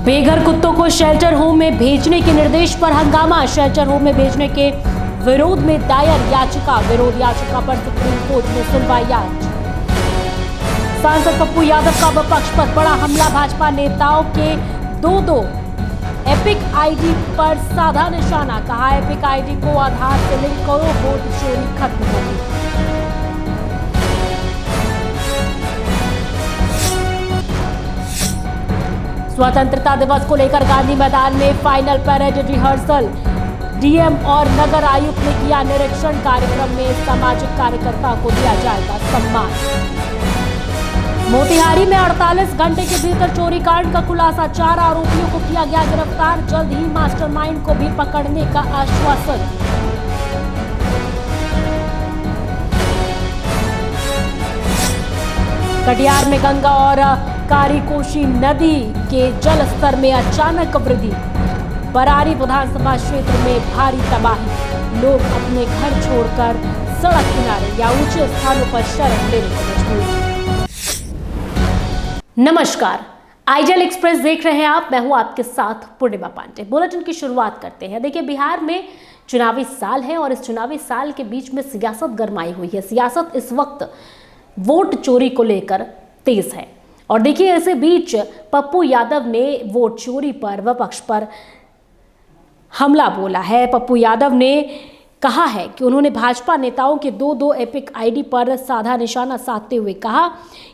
बेघर कुत्तों को शेल्टर होम में भेजने के निर्देश पर हंगामा। शेल्टर होम में भेजने के विरोध में दायर याचिका। विरोध याचिका पर सुप्रीम कोर्ट में सुनवाई आज। सांसद पप्पू यादव का विपक्ष पर बड़ा हमला। भाजपा नेताओं के दो एपिक आईडी पर साधा निशाना। कहा एपिक आईडी को आधार से लिंक करो, वोट चोरी खत्म होगी। स्वतंत्रता दिवस को लेकर गांधी मैदान में फाइनल परेड रिहर्सल। डीएम और नगर आयुक्त ने किया निरीक्षण। कार्यक्रम में सामाजिक कार्यकर्ता को दिया जाएगा सम्मान। मोतिहारी में 48 घंटे के भीतर चोरी कांड का खुलासा। 4 आरोपियों को किया गया गिरफ्तार। जल्द ही मास्टरमाइंड को भी पकड़ने का आश्वासन। कटिहार में गंगा और कारीकोशी नदी के जल स्तर में अचानक वृद्धि। बरारी विधानसभा क्षेत्र में भारी तबाही। लोग अपने घर छोड़कर सड़क किनारे या ऊंचे स्थानों पर शरण लेने को मजबूर। नमस्कार, आइडियल एक्सप्रेस देख रहे हैं आप। मैं हूं आपके साथ पूर्णिमा पांडे। बुलेटिन की शुरुआत करते हैं। देखिए, बिहार में चुनावी साल है और इस चुनावी साल के बीच में सियासत गरमाई हुई है। सियासत इस वक्त वोट चोरी को लेकर तेज है और देखिए, इसी बीच पप्पू यादव ने वोट चोरी पर विपक्ष पर हमला बोला है। पप्पू यादव ने कहा है कि उन्होंने भाजपा नेताओं के दो एपिक आईडी पर साधा निशाना साधते हुए कहा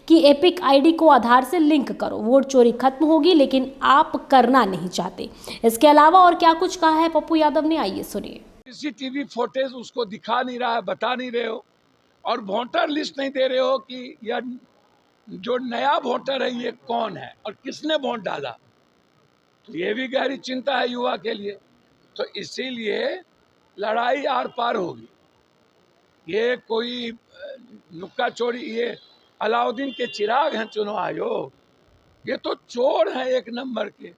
कि एपिक आईडी को आधार से लिंक करो, वोट चोरी खत्म होगी, लेकिन आप करना नहीं चाहते। इसके अलावा और क्या कुछ कहा है पप्पू यादव ने, आइए सुनिए। सीसीटीवी फुटेज उसको दिखा नहीं रहा है, बता नहीं रहे हो और वोटर लिस्ट नहीं दे रहे हो कि यह जो नया वोटर है ये कौन है और किसने वोट डाला। तो ये भी गहरी चिंता है युवा के लिए। तो इसीलिए लड़ाई आर पार होगी। ये कोई नुक्का चोरी, ये अलाउद्दीन के चिराग हैं चुनाव आयोग। ये तो चोर हैं एक नंबर के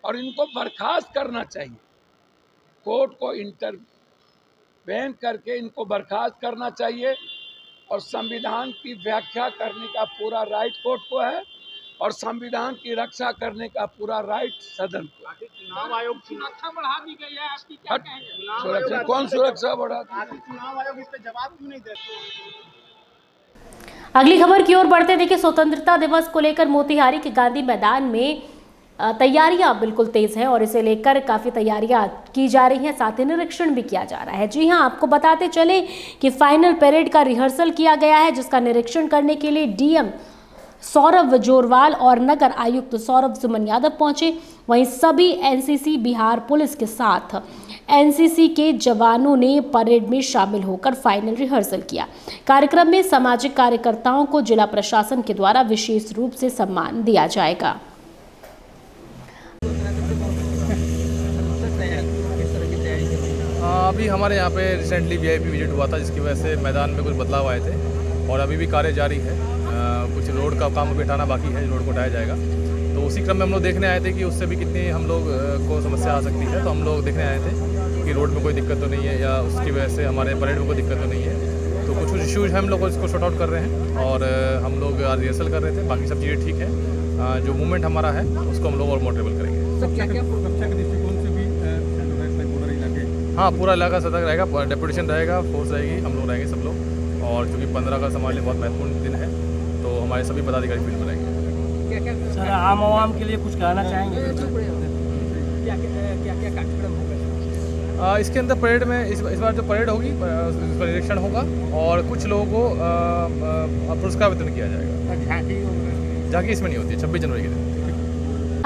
और इनको बर्खास्त करना चाहिए। कोर्ट को इंटरवेन करके इनको बर्खास्त करना चाहिए और संविधान की व्याख्या करने का पूरा राइट कोर्ट को है और संविधान की रक्षा करने का पूरा राइट सदन को। चुनाव आयोग सुरक्षा बढ़ा दी गई है, आपकी क्या कहेंगे? सुरक्षा कौन सुरक्षा बढ़ा दी? चुनाव आयोग इस पे जवाब क्यों नहीं देते? अगली खबर की ओर बढ़ते। देखिए, स्वतंत्रता दिवस को लेकर मोतिहारी के गांधी मैदान में तैयारियां बिल्कुल तेज हैं और इसे लेकर काफ़ी तैयारियां की जा रही हैं, साथ ही निरीक्षण भी किया जा रहा है। जी हां, आपको बताते चले कि फाइनल परेड का रिहर्सल किया गया है, जिसका निरीक्षण करने के लिए डीएम सौरभ जोरवाल और नगर आयुक्त सौरभ सुमन यादव पहुंचे। वहीं सभी एनसीसी, बिहार पुलिस के साथ एनसीसी के जवानों ने परेड में शामिल होकर फाइनल रिहर्सल किया। कार्यक्रम में सामाजिक कार्यकर्ताओं को जिला प्रशासन के द्वारा विशेष रूप से सम्मान दिया जाएगा। अभी हमारे यहाँ पे रिसेंटली वीआईपी विजिट हुआ था, जिसकी वजह से मैदान में कुछ बदलाव आए थे और अभी भी कार्य जारी है। कुछ रोड का काम अभी हटाना बाकी है, रोड को हटाया जाएगा। तो उसी क्रम में हम लोग देखने आए थे कि उससे भी कितनी हम लोग को समस्या आ सकती है। तो हम लोग देखने आए थे कि रोड में कोई दिक्कत तो नहीं है या उसकी वजह से हमारे परेड में कोई दिक्कत तो नहीं है। तो कुछ इश्यूज़ हैं, हम लोग इसको शॉर्ट आउट कर रहे हैं और हम लोग आज रिहर्सल कर रहे थे। बाकी सब चीज़ें ठीक है। जो मूवमेंट हमारा है उसको हम लोग और मोटिवेट करेंगे। सब क्या सुरक्षा के दृष्टिकोण से भी हाँ, पूरा इलाका सतर्क रहेगा, डेपुटेशन रहेगा, फोर्स रहेगी, हम लोग रहेंगे सब लोग। और चूँकि 15 अगस्त हमारे लिए बहुत महत्वपूर्ण दिन है, तो हमारे सभी पदाधिकारी फील्ड में रहेंगे। सर, आम आवाम के लिए कुछ कहना चाहेंगे? क्या कार्यक्रम होगा इसके अंदर? परेड में इस बार जो परेड होगी उसका निरीक्षण होगा और कुछ लोगों को पुरस्कार वितरण किया जाएगा। झांकी इसमें नहीं होती है, 26 जनवरी के दिन।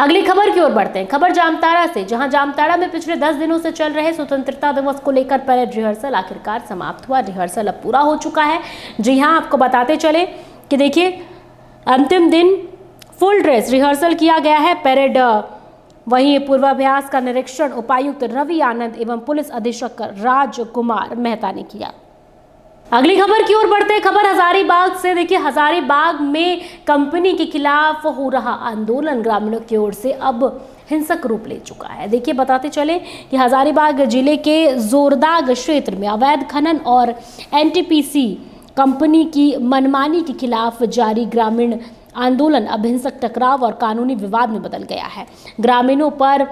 अगली खबर की ओर बढ़ते हैं। खबर जामताड़ा से, जहां जामताड़ा में पिछले 10 दिनों से चल रहे स्वतंत्रता दिवस को लेकर परेड रिहर्सल आखिरकार समाप्त हुआ। रिहर्सल अब पूरा हो चुका है। जी हां, आपको बताते चले कि देखिए, अंतिम दिन फुल ड्रेस रिहर्सल किया गया है। परेड वहीं पूर्वाभ्यास का निरीक्षण उपायुक्त रवि आनंद एवं पुलिस अधीक्षक राजकुमार मेहता ने किया। अगली खबर की ओर बढ़ते हैं। खबर हजारीबाग से। देखिए, हजारीबाग में कंपनी के खिलाफ हो रहा आंदोलन ग्रामीणों की ओर से अब हिंसक रूप ले चुका है। देखिए, बताते चले कि हजारीबाग जिले के जोरदाग क्षेत्र में अवैध खनन और एनटीपीसी कंपनी की मनमानी के खिलाफ जारी ग्रामीण आंदोलन अब हिंसक टकराव और कानूनी विवाद में बदल गया है। ग्रामीणों पर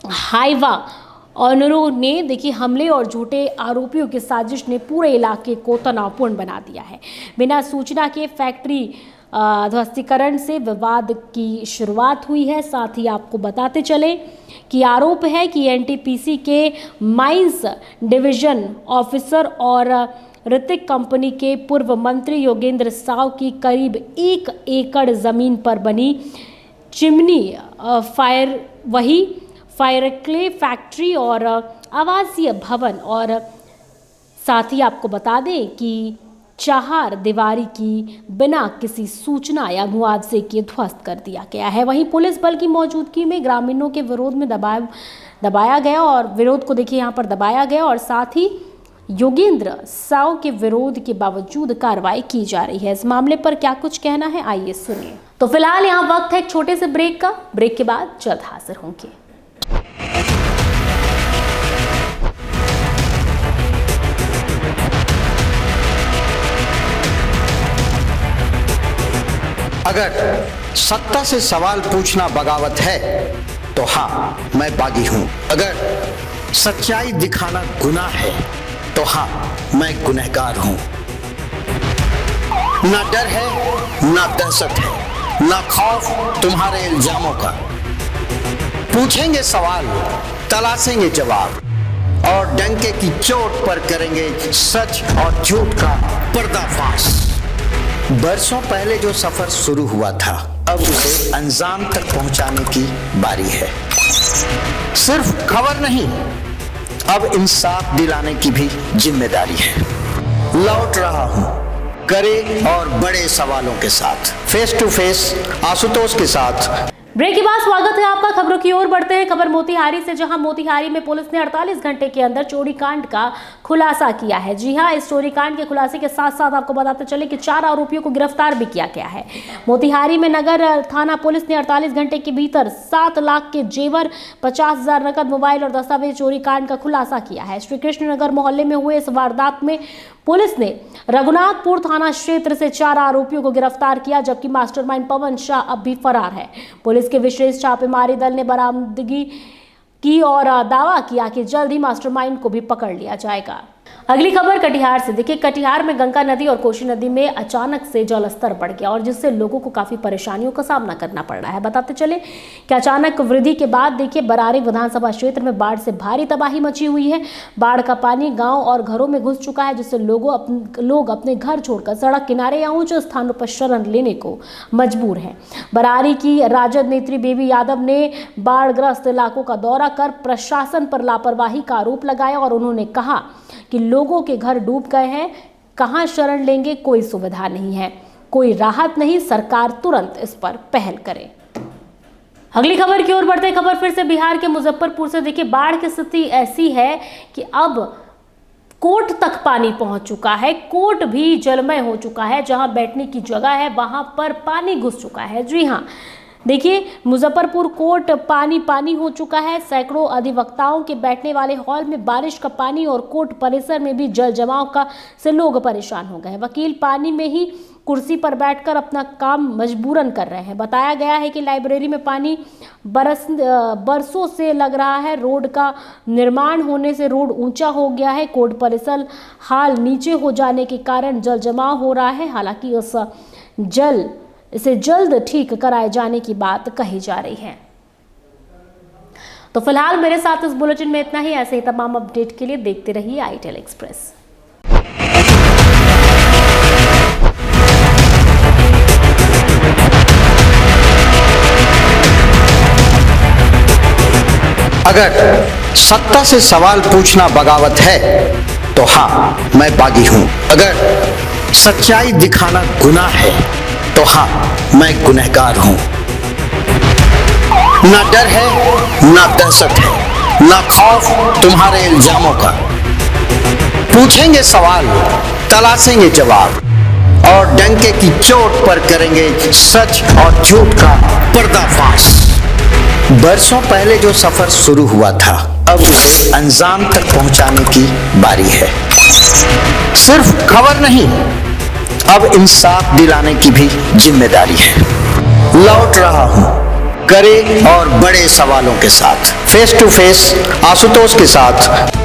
हाइवा ऑनरों ने देखिए हमले और झूठे आरोपियों की साजिश ने पूरे इलाके को तनावपूर्ण बना दिया है। बिना सूचना के फैक्ट्री ध्वस्तीकरण से विवाद की शुरुआत हुई है। साथ ही आपको बताते चले कि आरोप है कि एनटीपीसी के माइंस डिवीजन ऑफिसर और ऋतिक कंपनी के पूर्व मंत्री योगेंद्र साव की करीब 1 एकड़ जमीन पर बनी चिमनी फायर क्ले फैक्ट्री और आवासीय भवन और साथ ही आपको बता दें कि चार दीवारी की बिना किसी सूचना या मुआवजे के ध्वस्त कर दिया गया है। वहीं पुलिस बल की मौजूदगी में ग्रामीणों के विरोध में दबाया गया और विरोध को देखिए यहाँ पर दबाया गया और साथ ही योगेंद्र साव के विरोध के बावजूद कार्रवाई की जा रही है। इस मामले पर क्या कुछ कहना है आइए सुनिए। तो फिलहाल यहाँ वक्त है एक छोटे से ब्रेक का। ब्रेक के बाद जल्द हाजिर होंगे। अगर सत्ता से सवाल पूछना बगावत है तो हाँ, मैं बागी हूं। अगर सच्चाई दिखाना गुनाह है तो हाँ, मैं गुनहगार हूं। ना डर है, ना दहशत है, ना खौफ तुम्हारे इल्जामों का। पूछेंगे सवाल, तलाशेंगे जवाब और डंके की चोट पर करेंगे सच और झूठ का पर्दाफाश। बरसों पहले जो सफर शुरू हुआ था, अब उसे अंजाम तक पहुंचाने की बारी है। सिर्फ खबर नहीं, अब इंसाफ दिलाने की भी जिम्मेदारी है। लौट रहा हूं कड़े और बड़े सवालों के साथ, फेस टू फेस आशुतोष के साथ। ब्रेक के बाद स्वागत है आपका। खबरों की ओर बढ़ते हैं। खबर मोतिहारी से, जहां मोतिहारी में पुलिस ने 48 घंटे के अंदर चोरी कांड का खुलासा किया है। जी हां, इस चोरी कांड के खुलासे के साथ साथ आपको बताते चले कि 4 आरोपियों को गिरफ्तार भी किया गया है। मोतिहारी में नगर थाना पुलिस ने 48 घंटे के भीतर 7 लाख के जेवर, 50,000 नकद, मोबाइल और दस्तावेज चोरी कांड का खुलासा किया है। श्री कृष्ण नगर मोहल्ले में हुए इस वारदात में पुलिस ने रघुनाथपुर थाना क्षेत्र से 4 आरोपियों को गिरफ्तार किया, जबकि मास्टरमाइंड पवन शाह अब भी फरार है। पुलिस के विशेष छापेमारी दल ने बरामदगी की और दावा किया कि जल्द ही मास्टरमाइंड को भी पकड़ लिया जाएगा। अगली खबर कटिहार से। देखिए, कटिहार में गंगा नदी और कोसी नदी में अचानक से जलस्तर बढ़ गया और जिससे लोगों को काफी परेशानियों का सामना करना पड़ रहा है। बताते चले कि अचानक वृद्धि के बाद देखिए बरारी विधानसभा क्षेत्र में बाढ़ से भारी तबाही मची हुई है। बाढ़ का पानी गांव और घरों में घुस चुका है, जिससे लोग अपने घर छोड़कर सड़क किनारे या ऊंचे स्थानों पर शरण लेने को मजबूर हैं। बरारी की राजद नेत्री बेबी यादव ने बाढ़ग्रस्त इलाकों का दौरा कर प्रशासन पर लापरवाही का आरोप लगाया और उन्होंने कहा कि लोगों के घर डूब गए हैं, कहां शरण लेंगे, कोई सुविधा नहीं है, कोई राहत नहीं, सरकार तुरंत इस पर पहल करे। अगली खबर की ओर बढ़ते हैं। खबर फिर से बिहार के मुजफ्फरपुर से। देखिए, बाढ़ की स्थिति ऐसी है कि अब कोर्ट तक पानी पहुंच चुका है। कोर्ट भी जलमय हो चुका है। जहां बैठने की जगह है वहां पर पानी घुस चुका है। जी हां, देखिए, मुजफ्फरपुर कोर्ट पानी हो चुका है। सैकड़ों अधिवक्ताओं के बैठने वाले हॉल में बारिश का पानी और कोर्ट परिसर में भी जल जमाव से लोग परेशान हो गए हैं। वकील पानी में ही कुर्सी पर बैठकर अपना काम मजबूरन कर रहे हैं। बताया गया है कि लाइब्रेरी में पानी बरसों से लग रहा है। रोड का निर्माण होने से रोड ऊंचा हो गया है। कोर्ट परिसर हाल नीचे हो जाने के कारण जल जमाव हो रहा है। हालांकि इसे जल्द ठीक कराए जाने की बात कही जा रही है। तो फिलहाल मेरे साथ इस बुलेटिन में इतना ही। ऐसे ही तमाम अपडेट के लिए देखते रहिए ITL एक्सप्रेस। अगर सत्ता से सवाल पूछना बगावत है तो हाँ, मैं बागी हूं। अगर सच्चाई दिखाना गुनाह है तो हाँ, मैं गुनहगार हूं। ना डर है, ना दहशत है, ना खौफ तुम्हारे इल्जामों का। पूछेंगे सवाल, तलाशेंगे जवाब और डंके की चोट पर करेंगे सच और झूठ का पर्दाफाश। बरसों पहले जो सफर शुरू हुआ था, अब उसे अंजाम तक पहुंचाने की बारी है। सिर्फ खबर नहीं, अब इंसाफ दिलाने की भी जिम्मेदारी है। लौट रहा हूं कड़े और बड़े सवालों के साथ, फेस टू फेस आशुतोष के साथ।